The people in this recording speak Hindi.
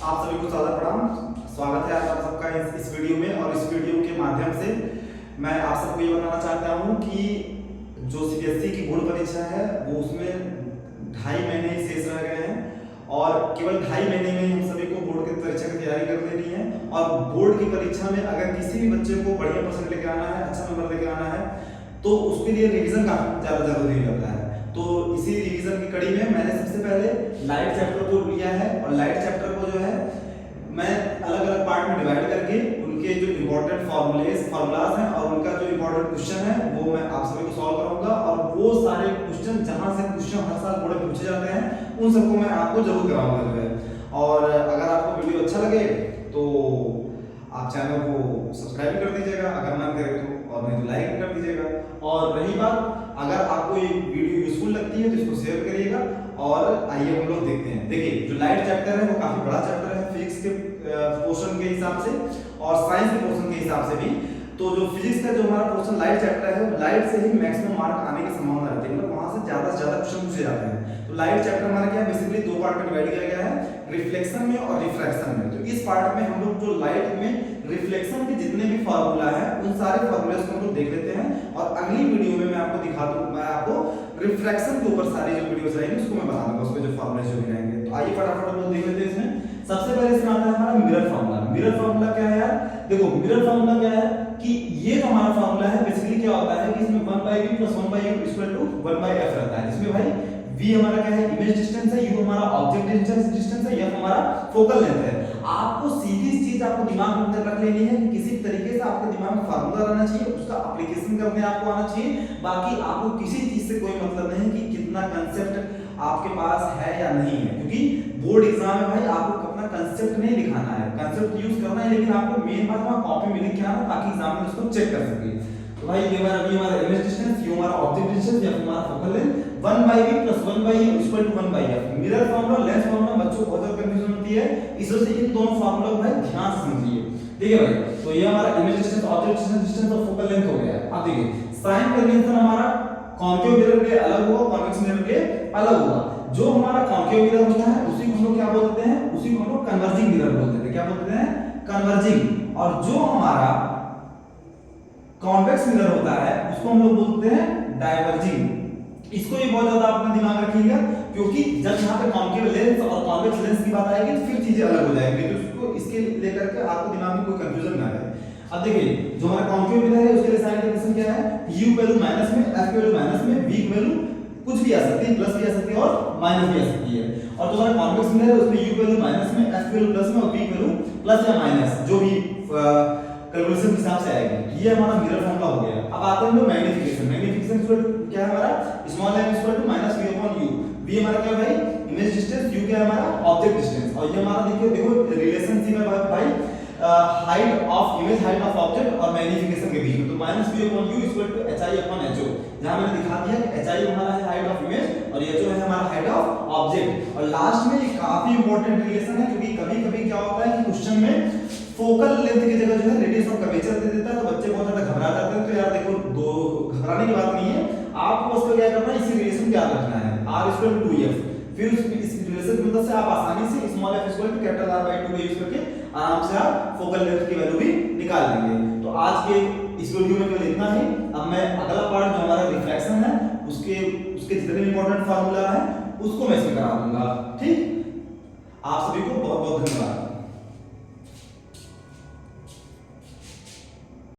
आप सभी को सादर प्रणाम। स्वागत है आज आप सबका इस वीडियो में। और इस वीडियो के माध्यम से मैं आप सबको ये बताना चाहता हूँ कि जो सीबीएसई की बोर्ड परीक्षा है वो उसमें 2.5 महीने ही शेष रह गए हैं और केवल 2.5 महीने में हम सभी को बोर्ड की परीक्षा की तैयारी कर लेनी है। और बोर्ड की परीक्षा में अगर किसी भी बच्चे को बढ़िया परसेंट लेकर आना है, अच्छा नंबर लेकर आना है, तो उसके लिए रिवीजन काफी ज्यादा जरूरी होता है। तो इसी रिवीजन की कड़ी में मैंने सबसे पहले लाइट चैप्टर को लिया है और लाइट चैप्टर को जो है मैं अलग अलग पार्ट में डिवाइड करके उनके जो इंपॉर्टेंट फार्मूलाज हैं और उनका जो इंपॉर्टेंट क्वेश्चन है वो मैं आप सभी को सॉल्व कराऊंगा। और वो सारे क्वेश्चन जहां से क्वेश्चन हर साल बोर्ड में पूछे जाते हैं उन सबको मैं आपको जरूर कराऊंगा जो है। और अगर आपको वीडियो अच्छा लगे तो आप चैनल को सब्सक्राइब कर दीजिएगा अगर मन करे तो, और नहीं तो लाइक कर दीजिएगा। और रही बात, अगर आपको ये वीडियो यूजफुल लगती है तो इसको शेयर करिएगा। और आइए हम लोग देखते हैं। देखिए जो लाइट चैप्टर है वो काफी बड़ा चैप्टर है फिजिक्स के पोर्शन के हिसाब से और साइंस के पोर्शन के हिसाब से भी। तो जो फिजिक्स का जो हमारा पोर्शन लाइट चैप्टर है, लाइट से ही मैक्सिमम मार्क आने की संभावना रहती है, मतलब वहां से ज्यादा से ज्यादा क्वेश्चन पूछे जाते हैं। तो लाइट चैप्टर हमारा क्या है, बेसिकली दो पार्ट में डिवाइड किया गया है, रिफ्लेक्शन में और रिफ्रैक्शन में। तो इस पार्ट में हम लोग जो लाइट में रिफ्लेक्शन के जितने भी फार्मूला है उन सारे फार्मूलास को हम लोग देख लेते हैं। और अगली वीडियो में मैं आपको दिखा दूं, मैं आपको रिफ्रैक्शन के ऊपर सारी जो वीडियोस रहेंगी उसको मैं बता दूंगा, उसमें जो फार्मूला जो भी रहेंगे। तो आइए फटाफट हम लोग देख लेते हैं। इसमें सबसे पहले इसमें आता है हमारा मिरर फार्मूला। मिरर फार्मूला क्या है यार? देखो मिरर फार्मूला क्या है कि ये जो हमारा फार्मूला है बेसिकली क्या होता है कि इसमें 1/v + 1/u = 1/f रहता है, जिसमें भाई v हमारा क्या है, इमेज डिस्टेंस है, u हमारा ऑब्जेक्ट डिस्टेंस है, f हमारा फोकल लेंथ है। आपको सीधी चीज आपको दिमाग में अंदर रख लेनी है, किसी तरीके से आपके दिमाग में फार्मूला रहना चाहिए, उसका एप्लीकेशन करने आपको आना चाहिए। बाकी आपको किसी चीज से कोई मतलब नहीं कि कितना कंसेप्ट आपके पास है या नहीं है, क्योंकि बोर्ड एग्जाम में भाई आपको अपना कंसेप्ट नहीं दिखाना है, कंसेप्ट यूज करना है, लेकिन आपको मेन बात वहां कॉपी में लिख के आना ताकि एग्जाम में उसको चेक कर सके। तो भाई ये हमारा इमेज डिस्टेंस, u हमारा ऑब्जेक्ट डिस्टेंस, f हमारा focal length, 1/v + 1/u = 1/f। Mirror formula length formula बच्चों को बहुत ज्यादा कंफ्यूजन होती है, इस वजह से इन दोनों फार्मूला को भाई ध्यान से समझिए। ठीक है भाई, तो ये हमारा इमेज डिस्टेंस, ऑब्जेक्ट डिस्टेंस और फोकल लेंथ हो गया। अब देखिए साइन कन्वेंशन हमारा कॉन्केव मिरर के अलग होगा, कॉन्वेक्स मिरर के अलग होगा। जो हमारा कॉन्केव मिरर होता है उसी को हम लोग क्या बोलते हैं, उसी को हम लोग कन्वर्जिंग मिरर बोलते हैं। क्या बोलते हैं? कन्वर्जिंग। और जो हमारा कॉन्वेक्स मिरर होता है उसको हम लोग बोलते हैं डाइवर्जिंग। इसको ये बहुत ज्यादा अपने दिमाग रखिएगा, क्योंकि जब यहाँ पे कॉन्केव लेंस और कॉन्वेक्स लेंस की बात आएगी तो फिर चीजें अलग हो जाएंगी। तो उसको इसके लेकर के आपको दिमाग में कोई कंफ्यूजन ना रहे। अब देखिए जो हमारा कॉन्केव मिरर है उसके लिए साइन कन्वेंशन क्या है, u वैल्यू माइनस में, f वैल्यू माइनस में, v वैल्यू कुछ भी आ सकती है, प्लस भी आ सकती है और माइनस भी आ सकती है। और जो हमारा कॉन्वेक्स मिरर है उसमें u वैल्यू माइनस में, f वैल्यू प्लस में और v वैल्यू प्लस या माइनस जो भी कैलकुलेशन के हिसाब से आएगी। ये हमारा मिरर फार्मूला हो गया। अब आते हैं हम लोग मैग्नीफिकेशन। मैग्नीफिकेशन क्या है हमारा, स्मॉल m = -v/u। v हमारा क्या है भाई, इमेज डिस्टेंस, u क्या है हमारा ऑब्जेक्ट डिस्टेंस। और ये हमारा देखो रिलेशनशिप है भाई height of image, height of object और मैग्नीफिकेशन के बीच में। तो -v/u = hi/ho, जहां मैंने दिखा दिया कि hi हमारा है हाइट ऑफ इमेज और ho है हमारा हाइट ऑफ ऑब्जेक्ट। और लास्ट में ये काफी इंपॉर्टेंट रिलेशन है, क्योंकि कभी-कभी क्या होता है कि क्वेश्चन में फोकल लेंथ की जगह जो है रेडियस ऑफ कर्वेचर दे देता है, तो बच्चे बहुत ज्यादा घबरा जाते हैं। तो यार देखो दो घबराने की बात नहीं है, आपको उसको क्या करना है, इसी रिलेशन को याद रखना है, r = 2f। फिर इस रिलेशन की मदद से आप आसानी से स्मॉल f = R/2 यूज करके आराम से आप फोकल लेंथ की वैल्यू भी निकाल लेंगे। तो आज के इस वीडियो में केवल इतना ही। अब मैं अगला पार्ट जो हमारा रिफ्रैक्शन है उसके जितने इंपॉर्टेंट फार्मूला है उसको मैं इसमें करा दूंगा। ठीक, आप सभी को बहुत बहुत धन्यवाद।